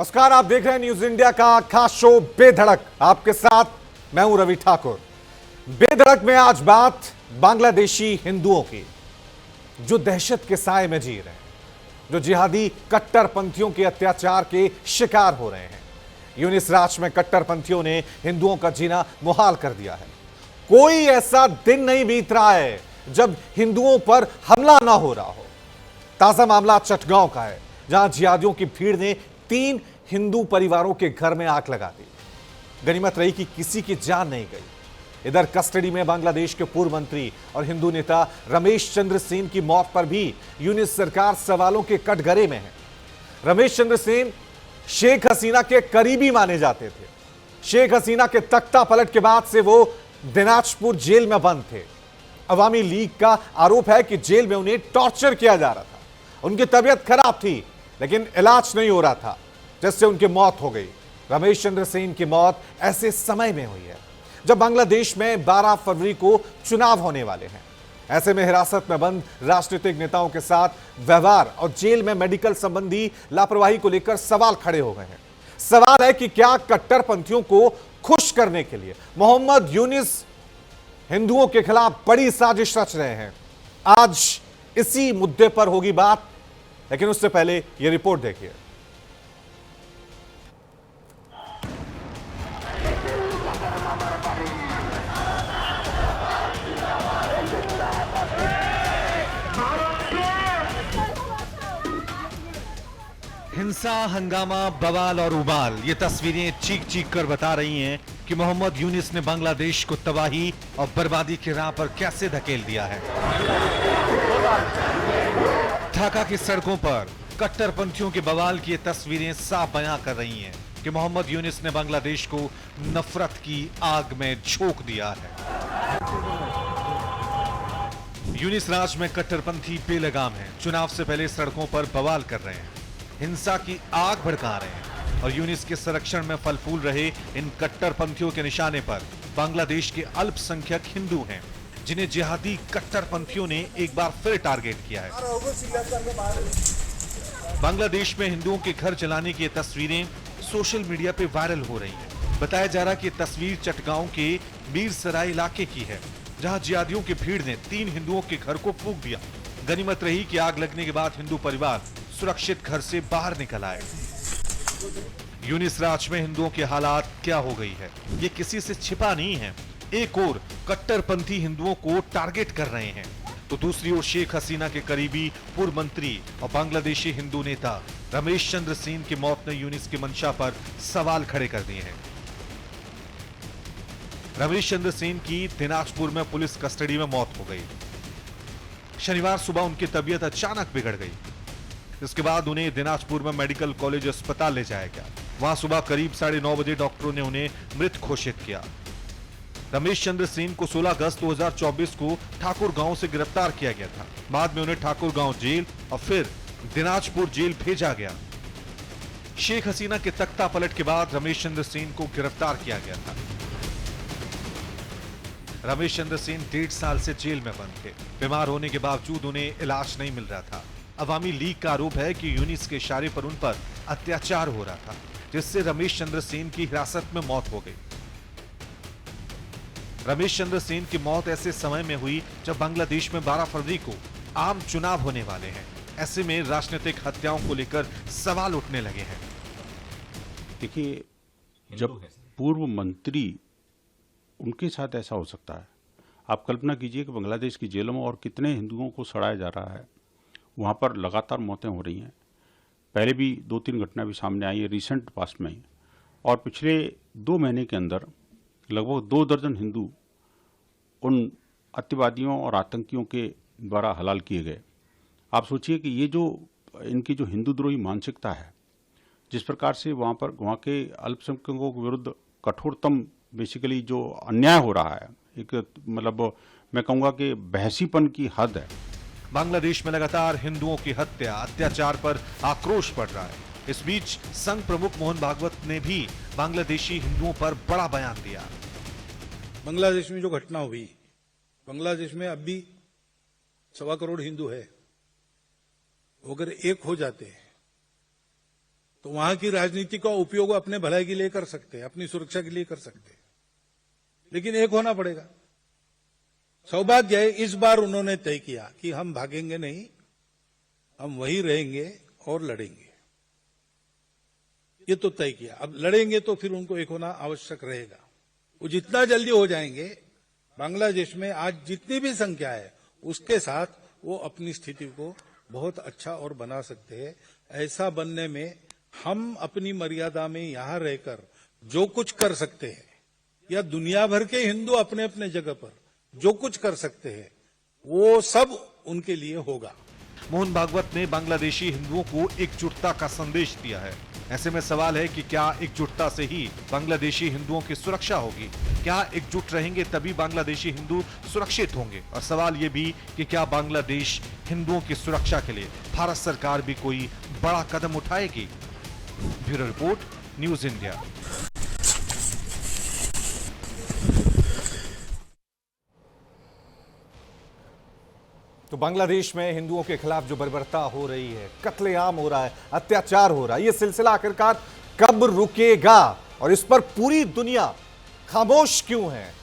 नमस्कार, आप देख रहे हैं न्यूज इंडिया का खास शो बेधड़क। आपके साथ मैं हूं रवि ठाकुर। बेधड़क में आज बात बांग्लादेशी हिंदुओं की, जो दहशत के साए में जी रहे हैं, जो जिहादी कट्टरपंथियों के अत्याचार के शिकार हो रहे हैं। यूनिस राष्ट्र में कट्टरपंथियों ने हिंदुओं का जीना मुहाल कर दिया है। कोई ऐसा दिन नहीं बीत रहा है जब हिंदुओं पर हमला ना हो रहा हो। ताजा मामला चटगांव का है, जहां जिहादियों की भीड़ ने 3 हिंदू परिवारों के घर में आग लगा दी। गनीमत रही कि किसी की जान नहीं गई। इधर कस्टडी में बांग्लादेश के पूर्व मंत्री और हिंदू नेता रमेश चंद्र सेन की मौत पर भी यूनिस सरकार सवालों के कटघरे में है। रमेश चंद्र सेन शेख हसीना के करीबी माने जाते थे। शेख हसीना के तख्ता पलट के बाद से वो दिनाजपुर जेल में बंद थे। अवामी लीग का आरोप है कि जेल में उन्हें टॉर्चर किया जा रहा था। उनकी तबीयत खराब थी, लेकिन इलाज नहीं हो रहा था, जिससे उनकी मौत हो गई। रमेश चंद्र सेन की मौत ऐसे समय में हुई है जब बांग्लादेश में 12 फरवरी को चुनाव होने वाले हैं। ऐसे में हिरासत में बंद राजनीतिक नेताओं के साथ व्यवहार और जेल में मेडिकल संबंधी लापरवाही को लेकर सवाल खड़े हो गए हैं। सवाल है कि क्या कट्टरपंथियों को खुश करने के लिए मोहम्मद यूनिस हिंदुओं के खिलाफ बड़ी साजिश रच रहे हैं। आज इसी मुद्दे पर होगी बात, लेकिन उससे पहले यह रिपोर्ट देखिए। हिंसा, हंगामा, बवाल और उबाल, ये तस्वीरें चीख चीख कर बता रही हैं कि मोहम्मद यूनिस ने बांग्लादेश को तबाही और बर्बादी की राह पर कैसे धकेल दिया है। ढाका की सड़कों पर कट्टरपंथियों के बवाल की ये तस्वीरें साफ बयां कर रही हैं कि मोहम्मद यूनिस ने बांग्लादेश को नफरत की आग में झोंक दिया है। यूनिस राज में कट्टरपंथी बेलगाम हैं। चुनाव से पहले सड़कों पर बवाल कर रहे हैं, हिंसा की आग भड़का रहे हैं और यूनिस के संरक्षण में फल फूल रहे इन कट्टरपंथियों के निशाने पर बांग्लादेश के अल्पसंख्यक हिंदू हैं, जिन्हें जिहादी कट्टरपंथियों ने एक बार फिर टारगेट किया है। बांग्लादेश में हिंदुओं के घर जलाने की ये तस्वीरें सोशल मीडिया पे वायरल हो रही हैं। बताया जा रहा कि ये तस्वीर चटगांव के मीरसराय इलाके की है, जहां जिहादियों की भीड़ ने 3 हिंदुओं के घर को फूंक दिया। गनीमत रही कि आग लगने के बाद हिंदू परिवार सुरक्षित घर से बाहर निकल आए। यूनिस राज में हिंदुओं के हालात क्या हो गई है, ये किसी से छिपा नहीं है। एक और कट्टरपंथी हिंदुओं को टारगेट कर रहे हैं, तो दूसरी ओर शेख हसीना के करीबी पूर्व मंत्री और बांग्लादेशी हिंदू नेता रमेश चंद्र सेन की मौत ने यूनिस की मंशा पर सवाल खड़े कर दिए हैं। रमेश चंद्र सेन की दिनाजपुर में पुलिस कस्टडी में मौत हो गई। शनिवार सुबह उनकी तबीयत अचानक बिगड़ गई। इसके बाद उन्हें दिनाजपुर में मेडिकल कॉलेज अस्पताल ले जाया गया। वहां सुबह करीब 9:30 बजे डॉक्टरों ने उन्हें मृत घोषित किया। रमेश चंद्र सेन को 16 अगस्त 2024 को ठाकुर गांव से गिरफ्तार किया गया था। बाद में उन्हें ठाकुर गांव जेल और फिर दिनाजपुर जेल भेजा गया। शेख हसीना के तख्ता पलट के बाद रमेश चंद्र सेन को गिरफ्तार किया गया था। रमेश चंद्र सेन 1.5 साल से जेल में बंद थे। बीमार होने के बावजूद उन्हें इलाज नहीं मिल रहा था। अवामी लीग का आरोप है कि यूनिस के इशारे पर उन पर अत्याचार हो रहा था, जिससे रमेश चंद्र सेन की हिरासत में मौत हो गई। रमेश चंद्र सेन की मौत ऐसे समय में हुई जब बांग्लादेश में 12 फरवरी को आम चुनाव होने वाले हैं। ऐसे में राजनीतिक हत्याओं को लेकर सवाल उठने लगे हैं। देखिए, जब पूर्व मंत्री, उनके साथ ऐसा हो सकता है। आप कल्पना कीजिए कि बांग्लादेश की जेलों में और कितने हिंदुओं को सड़ाया जा रहा है। वहाँ पर लगातार मौतें हो रही हैं। पहले भी 2-3 घटना भी सामने आई है रिसेंट पास्ट में ही, और पिछले 2 महीने के अंदर लगभग 2 दर्जन हिंदू उन अतिवादियों और आतंकियों के द्वारा हलाल किए गए। आप सोचिए कि ये जो इनकी जो हिंदू द्रोही मानसिकता है, जिस प्रकार से वहाँ के अल्पसंख्यकों के विरुद्ध कठोरतम बेसिकली जो अन्याय हो रहा है, एक मतलब मैं कहूँगा कि बहसीपन की हद है। बांग्लादेश में लगातार हिंदुओं की हत्या, अत्याचार पर आक्रोश बढ़ रहा है। इस बीच संघ प्रमुख मोहन भागवत ने भी बांग्लादेशी हिंदुओं पर बड़ा बयान दिया। बांग्लादेश में जो घटना हुई, बांग्लादेश में अब भी 1.25 करोड़ हिंदू है। वो अगर एक हो जाते तो वहां की राजनीति का उपयोग अपने भलाई के लिए कर सकते हैं, अपनी सुरक्षा के लिए कर सकते हैं, लेकिन एक होना पड़ेगा। सौभाग्य है इस बार उन्होंने तय किया कि हम भागेंगे नहीं, हम वहीं रहेंगे और लड़ेंगे। ये तो तय किया। अब लड़ेंगे तो फिर उनको एक होना आवश्यक रहेगा। वो जितना जल्दी हो जाएंगे, बांग्लादेश में आज जितनी भी संख्या है उसके साथ वो अपनी स्थिति को बहुत अच्छा और बना सकते हैं। ऐसा बनने में हम अपनी मर्यादा में यहां रहकर जो कुछ कर सकते हैं, या दुनिया भर के हिंदू अपने अपने जगह पर जो कुछ कर सकते हैं, वो सब उनके लिए होगा। मोहन भागवत ने बांग्लादेशी हिंदुओं को एकजुटता का संदेश दिया है। ऐसे में सवाल है कि क्या एकजुटता से ही बांग्लादेशी हिंदुओं की सुरक्षा होगी? क्या एकजुट रहेंगे तभी बांग्लादेशी हिंदू सुरक्षित होंगे? और सवाल ये भी कि क्या बांग्लादेश हिंदुओं की सुरक्षा के लिए भारत सरकार भी कोई बड़ा कदम उठाएगी? Bureau report, news India. तो बांग्लादेश में हिंदुओं के खिलाफ जो बर्बरता हो रही है, कत्लेआम हो रहा है, अत्याचार हो रहा है, यह सिलसिला आखिरकार कब रुकेगा और इस पर पूरी दुनिया खामोश क्यों है?